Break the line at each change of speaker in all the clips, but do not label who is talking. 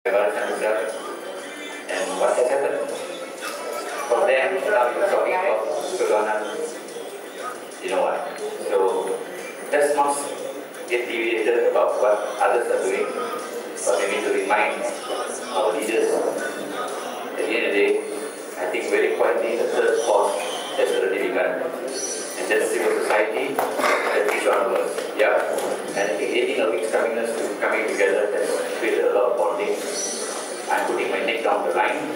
And what has happened? From there, now you're talking about Keluanan, you know what? So let's not get deviated about what others are doing, but we need to remind our leaders. At the end of the day, I think very quietly the third force has already begun. And that's civil society and each one of us. Yeah. And I think 18 weeks coming together has created a lot of bonding. I'm putting my neck down the line,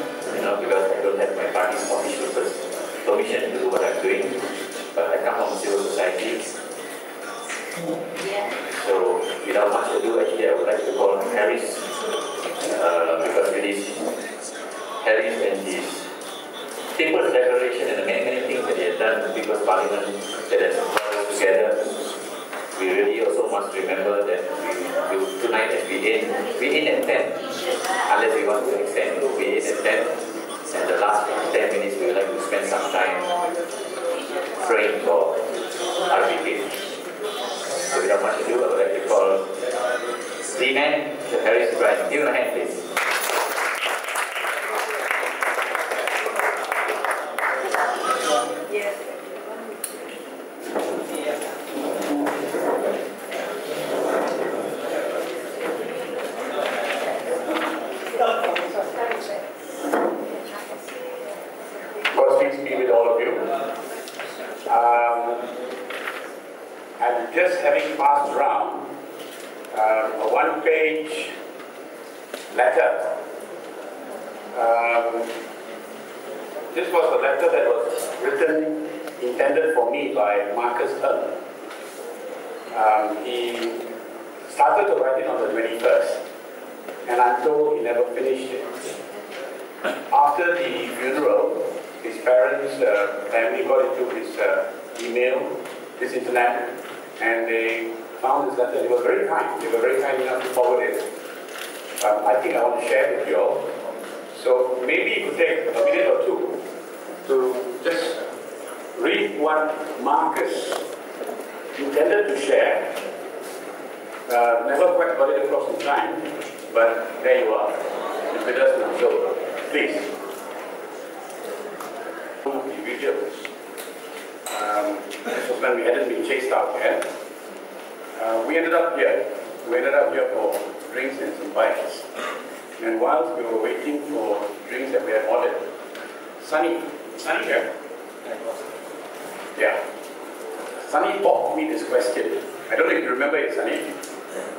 because I don't have my party's official permission to do what I'm doing. But I come from civil society. Yeah. So without much ado, actually I would like to call Harris, because with this Harris and his People's Declaration and the many things that he has done in the People's Parliament that has brought us together, we really also must remember that tonight as we end at 10, unless we want to extend, we end at 10, and the last 10 minutes we would like to spend some time praying for RBK. So without much ado, I would like to call the man, the Harris Brian. Give him a hand, please.
I'm just having passed around a one-page letter. This was a letter that was written, intended for me by Marcus Ng. He started to write it on the 21st, and I'm told he never finished it. After the funeral, his parents, family got into his email, his internet, and they found this letter. It was very kind. They were very kind enough to forward it. I think I want to share it with you all. So maybe you could take a minute or two to just read what Marcus intended to share. Never quite got it across in time, but there you are. It's with us now. So please. The vigils. This was when we hadn't been chased out yet. We ended up here. We ended up here for drinks and some bites. And whilst we were waiting for drinks that we had ordered, Sunny here? Yeah. Sunny popped me this question. I don't know if you remember it, Sunny.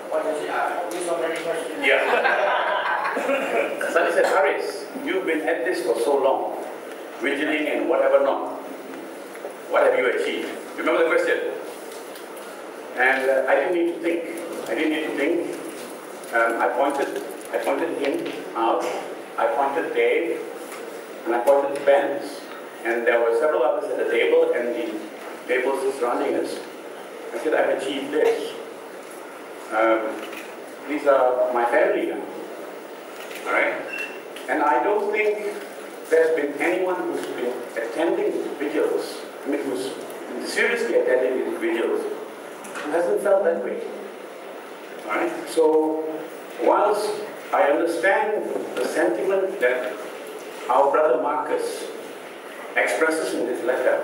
What is it? There's so many questions.
Yeah. Sunny said, Harris, you've been at this for so long, vigiling and whatever not. What have you achieved? Remember the question? And I didn't need to think. I pointed him out. I pointed Dave, and I pointed Benz. And there were several others at the table, and the tables surrounding us. I said, I've achieved this. These are my family now. All right? And I don't think there's been anyone who's been attending vigils, who's been seriously attending these vigils, who hasn't felt that way. All right? So, whilst I understand the sentiment that our brother Marcus expresses in this letter,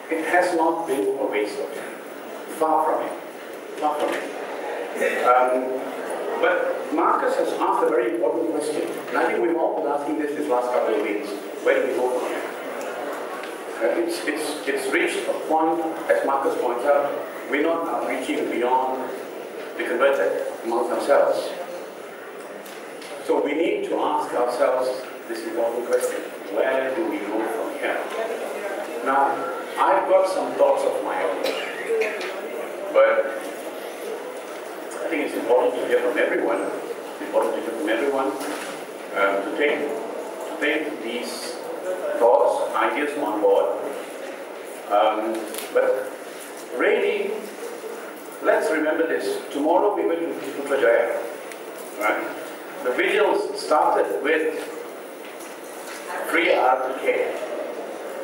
it has not been a waste of time. Far from it. Far from it. But Marcus has asked a very important question. And I think we've all been asking this last couple of weeks. Where do we go from here? It's reached a point, as Marcus points out, we're not reaching beyond the converted amongst ourselves. So we need to ask ourselves this important question. Where do we go from here? Now, I've got some thoughts of my own. But I think it's important to hear from everyone. To take these thoughts, ideas on board. But really, let's remember this. Tomorrow we're going to Putrajaya. Right? The vigils started with free RTK.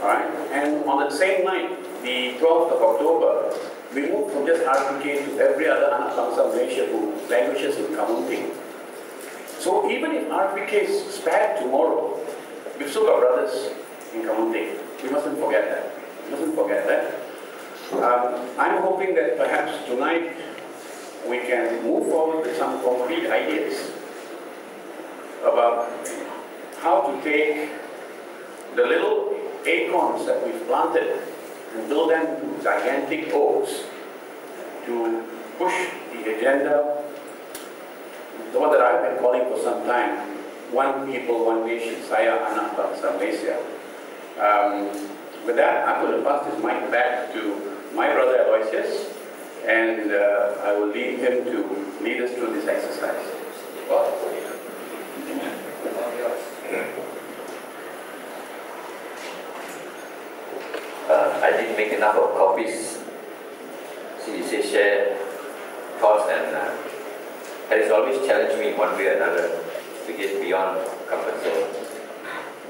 Right? And on the same night, the 12th of October, we moved from just RPK to every other Anak Bangsa Malaysia who languishes in Kamunting. So even if RPK is spared tomorrow, we've still got brothers in Kamunting. We mustn't forget that. We mustn't forget that. I'm hoping that perhaps tonight we can move forward with some concrete ideas about how to take the little acorns that we've planted and build them to gigantic oaks to push the agenda, the one that I've been calling for some time, one people, one nation, Saya Anak Bangsa Malaysia. With that, I'm going to pass this mic back to my brother Aloysius, and I will leave him to lead us through this exercise.
I didn't make enough of copies. She shared thoughts, and has always challenged me one way or another to get beyond comfort zone.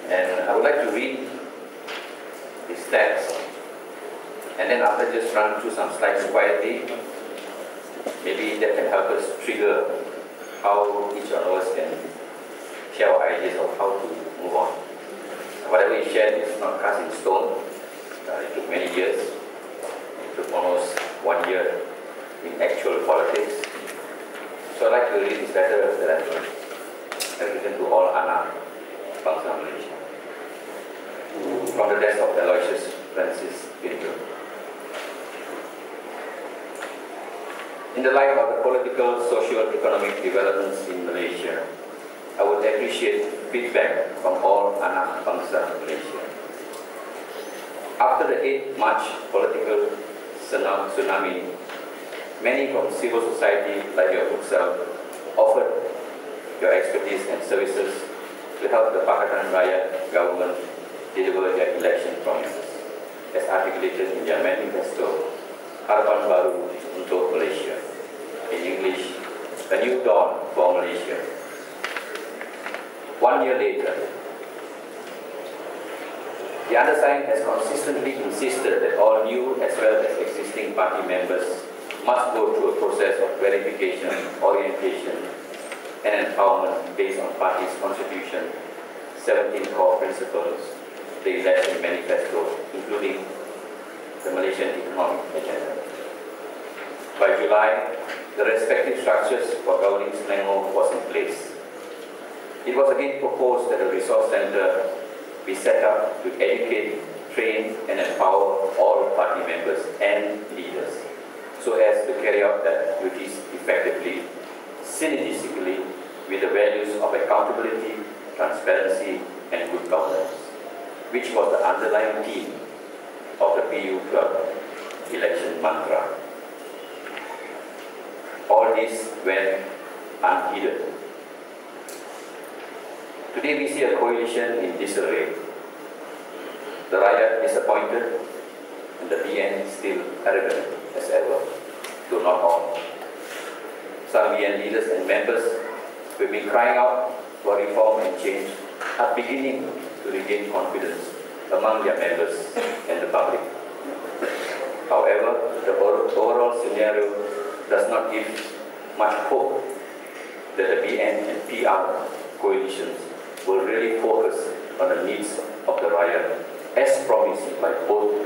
And I would like to read his text, and then after just run through some slides quietly. Maybe that can help us trigger how each one of us can share our ideas of how to move on. Whatever he shared is not cast in stone. It took many years. It took almost 1 year in actual politics. So I'd like to read this letter that I've written to all Anak Bangsa Malaysia. From the desk of Aloysius Francis Vigil. In the light of the political, social, economic developments in Malaysia, I would appreciate feedback from all Anak Bangsa Malaysia. After the 8th March political tsunami, many from civil society like yourself offered your expertise and services to help the Pakatan Rakyat government deliver their election promises, as articulated in their manifesto, Harapan Baru untuk Malaysia. In English, A New Dawn for Malaysia. 1 year later, the undersigned has consistently insisted that all new as well as existing party members must go through a process of verification, orientation, and empowerment based on party's constitution, 17 core principles, the election manifesto, including the Malaysian economic agenda. By July, the respective structures for governing Selangor was in place. It was again proposed that a resource center be set up to educate, train, and empower all party members and leaders so as to carry out their duties effectively, synergistically with the values of accountability, transparency, and good governance, which was the underlying theme of the PU Club election mantra. All this went unheeded. Today we see a coalition in disarray. The Rakyat disappointed, and the BN still arrogant as ever, though not all. Some BN leaders and members who have been crying out for reform and change are beginning to regain confidence among their members and the public. However, the overall scenario does not give much hope that the BN and PR coalitions will really focus on the needs of the Rakyat as promised by both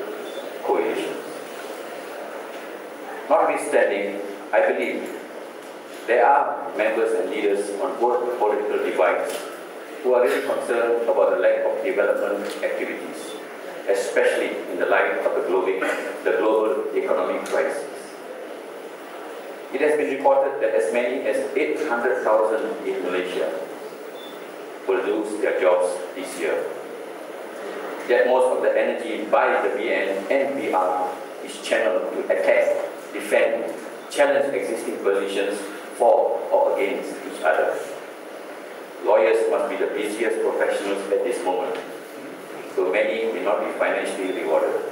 coalitions. Notwithstanding, I believe there are members and leaders on both political divides who are really concerned about the lack of development activities, especially in the light of the global economic crisis. It has been reported that as many as 800,000 in Malaysia will lose their jobs this year. Yet most of the energy by the BN and PR is channeled to attack, defend, challenge existing positions for or against each other. Lawyers must be the busiest professionals at this moment, so many may not be financially rewarded.